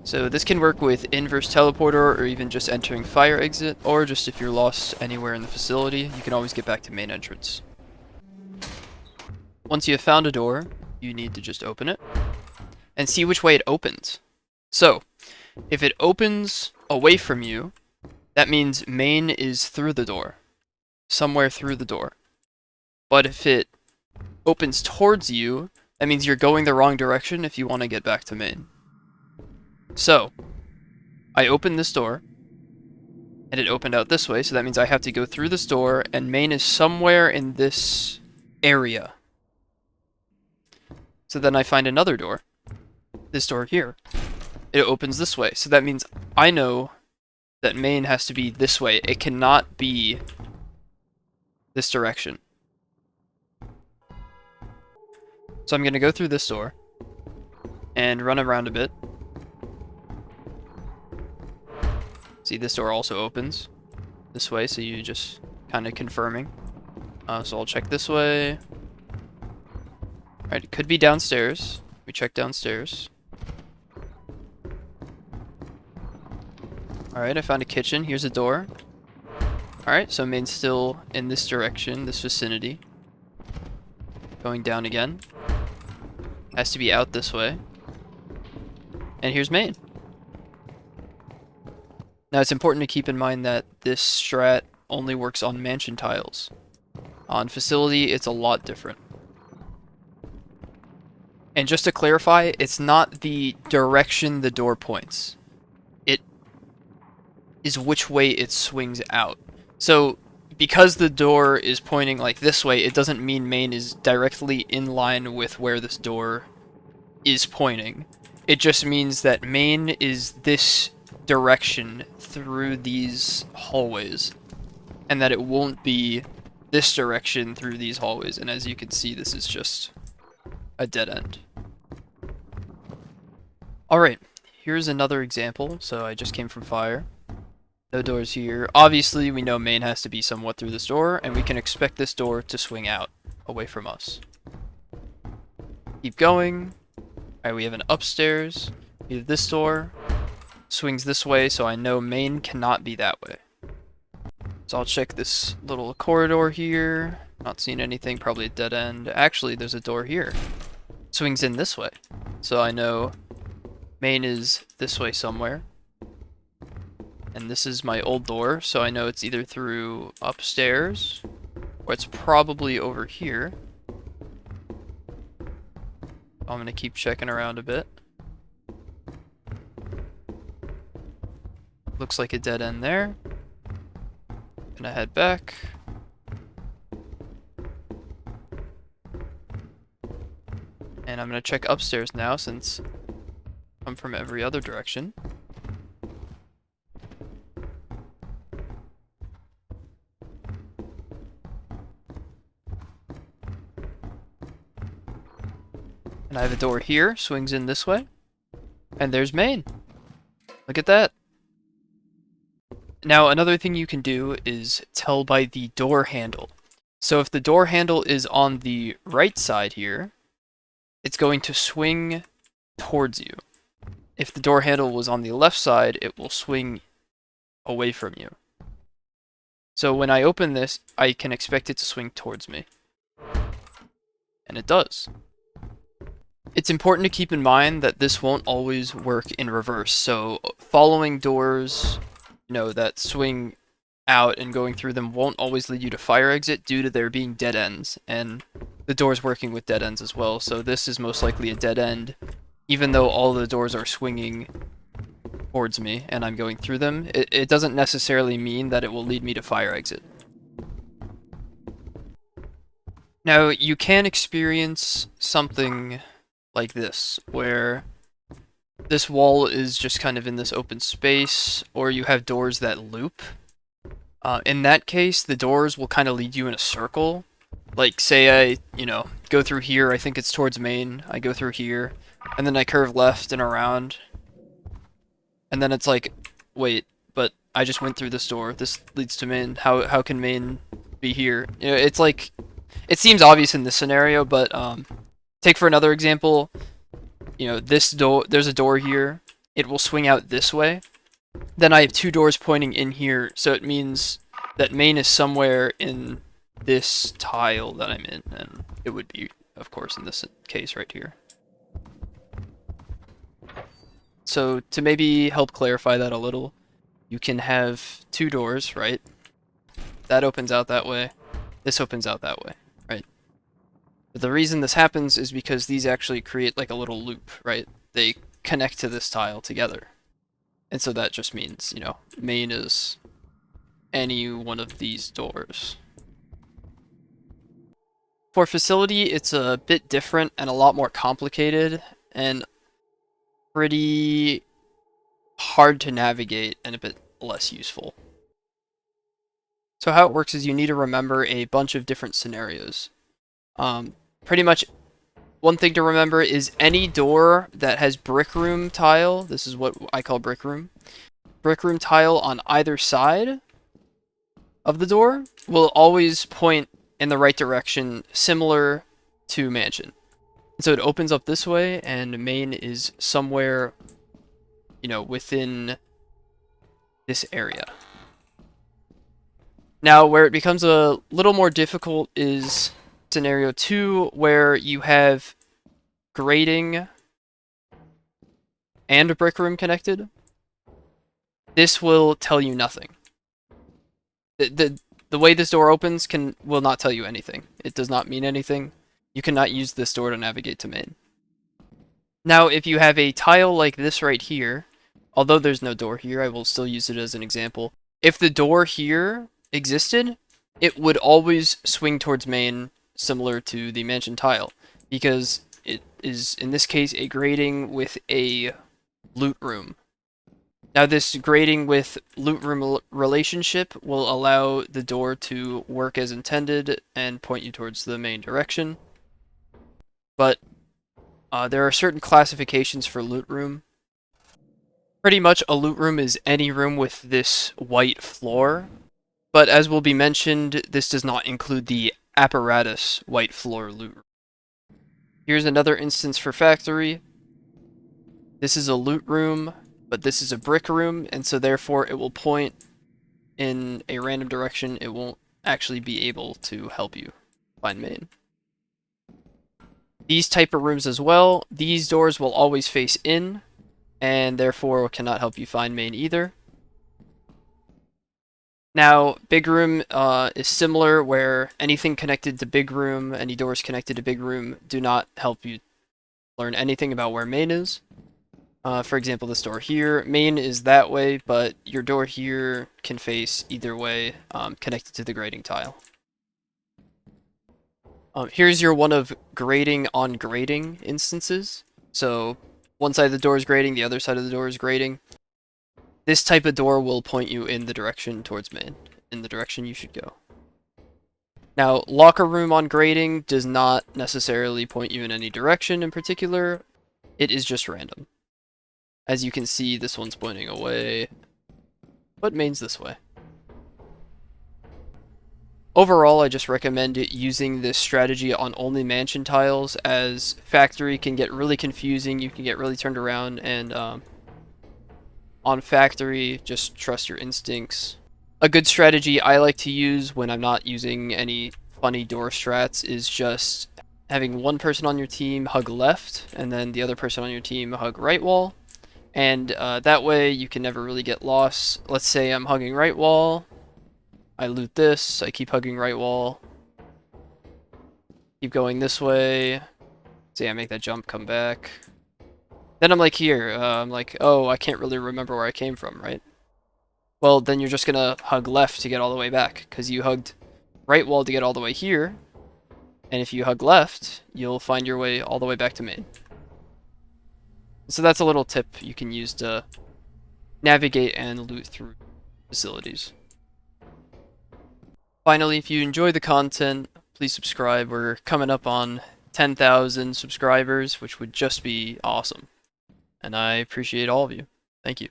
So this can work with inverse teleporter or even just entering fire exit, or just if you're lost anywhere in the facility, you can always get back to main entrance. Once you have found a door, you need to just open it and see which way it opens. So, if it opens away from you, that means main is through the door, somewhere through the door. But if it opens towards you, that means you're going the wrong direction if you want to get back to main. So, I opened this door, and it opened out this way, so that means I have to go through this door, and main is somewhere in this area. So then I find another door, this door here. It opens this way, so that means I know that main has to be this way. It cannot be this direction. So I'm going to go through this door and run around a bit. See, this door also opens this way, so you just kind of confirming. So I'll check this way. Alright, it could be downstairs. We check downstairs. Alright, I found a kitchen. Here's a door. Alright, so main's still in this direction, this vicinity. Going down again. Has to be out this way. And here's main. Now it's important to keep in mind that this strat only works on mansion tiles. On facility, it's a lot different. And just to clarify, it's not the direction the door points. It is which way it swings out. So, because the door is pointing like this way, it doesn't mean main is directly in line with where this door is pointing. It just means that main is this direction through these hallways, and that it won't be this direction through these hallways. And as you can see, this is just a dead end. Alright, here's another example. So I just came from fire. No doors here. Obviously, we know main has to be somewhat through this door, and we can expect this door to swing out, away from us. Keep going. Alright, we have an upstairs. We have this door. Swings this way, so I know main cannot be that way. So I'll check this little corridor here. Not seeing anything, probably a dead end. Actually, there's a door here. Swings in this way. So I know main is this way somewhere. And this is my old door, so I know it's either through upstairs, or it's probably over here. I'm gonna keep checking around a bit. Looks like a dead end there. Gonna head back. And I'm gonna check upstairs now since I'm from every other direction. And I have a door here, swings in this way. And there's main. Look at that. Now, another thing you can do is tell by the door handle. So if the door handle is on the right side here, it's going to swing towards you. If the door handle was on the left side, it will swing away from you. So when I open this, I can expect it to swing towards me. And it does. It's important to keep in mind that this won't always work in reverse. So following doors, that swing out and going through them won't always lead you to fire exit due to there being dead ends, and the door's working with dead ends as well. So this is most likely a dead end, even though all the doors are swinging towards me and I'm going through them. It doesn't necessarily mean that it will lead me to fire exit. Now, you can experience something like this, where this wall is just kind of in this open space, or you have doors that loop. In that case, the doors will kind of lead you in a circle. Like, say I, go through here, I think it's towards main, I go through here, and then I curve left and around. And then it's like, wait, but I just went through this door, this leads to main, how can main be here? It's like, it seems obvious in this scenario, but take for another example, this door, there's a door here, it will swing out this way. Then I have two doors pointing in here, so it means that main is somewhere in this tile that I'm in, and it would be, of course, in this case right here. So to maybe help clarify that a little, you can have two doors, right? That opens out that way. This opens out that way, right? But the reason this happens is because these actually create like a little loop, right? They connect to this tile together. And so that just means, you know, main is any one of these doors. For facility, it's a bit different and a lot more complicated and pretty hard to navigate and a bit less useful. So how it works is you need to remember a bunch of different scenarios. Pretty much one thing to remember is any door that has brick room tile, this is what I call brick room tile on either side of the door will always point in the right direction, similar to mansion. So it opens up this way, and main is somewhere, you know, within this area. Now, where it becomes a little more difficult is scenario 2, where you have grading and a brick room connected. This will tell you nothing. The way this door opens will not tell you anything. It does not mean anything. You cannot use this door to navigate to main. Now, if you have a tile like this right here, although there's no door here, I will still use it as an example. If the door here existed, it would always swing towards main, similar to the mansion tile, because it is, in this case, a grading with a loot room. Now, this grading with loot room relationship will allow the door to work as intended and point you towards the main direction. But there are certain classifications for loot room. Pretty much a loot room is any room with this white floor. But as will be mentioned, this does not include the apparatus white floor loot room. Here's another instance for factory. This is a loot room, but this is a brick room, and so therefore it will point in a random direction. It won't actually be able to help you find main. These type of rooms as well, these doors will always face in, and therefore cannot help you find main either. Now, big room is similar, where anything connected to big room, any doors connected to big room, do not help you learn anything about where main is. For example, this door here, main is that way, but your door here can face either way, connected to the grading tile. Here's your one of grading on grading instances. So one side of the door is grading, the other side of the door is grading. This type of door will point you in the direction towards main, in the direction you should go. Now, locker room on grading does not necessarily point you in any direction in particular. It is just random. As you can see, this one's pointing away, but main's this way. Overall, I just recommend using this strategy on only mansion tiles, as factory can get really confusing, you can get really turned around, and on factory, just trust your instincts. A good strategy I like to use when I'm not using any funny door strats is just having one person on your team hug left, and then the other person on your team hug right wall. And that way you can never really get lost. Let's say I'm hugging right wall, I loot this, I keep hugging right wall, keep going this way, say I make that jump, come back. Then I'm like here, I'm like, oh, I can't really remember where I came from, right? Well, then you're just gonna hug left to get all the way back, because you hugged right wall to get all the way here, and if you hug left, you'll find your way all the way back to main. So that's a little tip you can use to navigate and loot through facilities. Finally, if you enjoy the content, please subscribe. We're coming up on 10,000 subscribers, which would just be awesome. And I appreciate all of you. Thank you.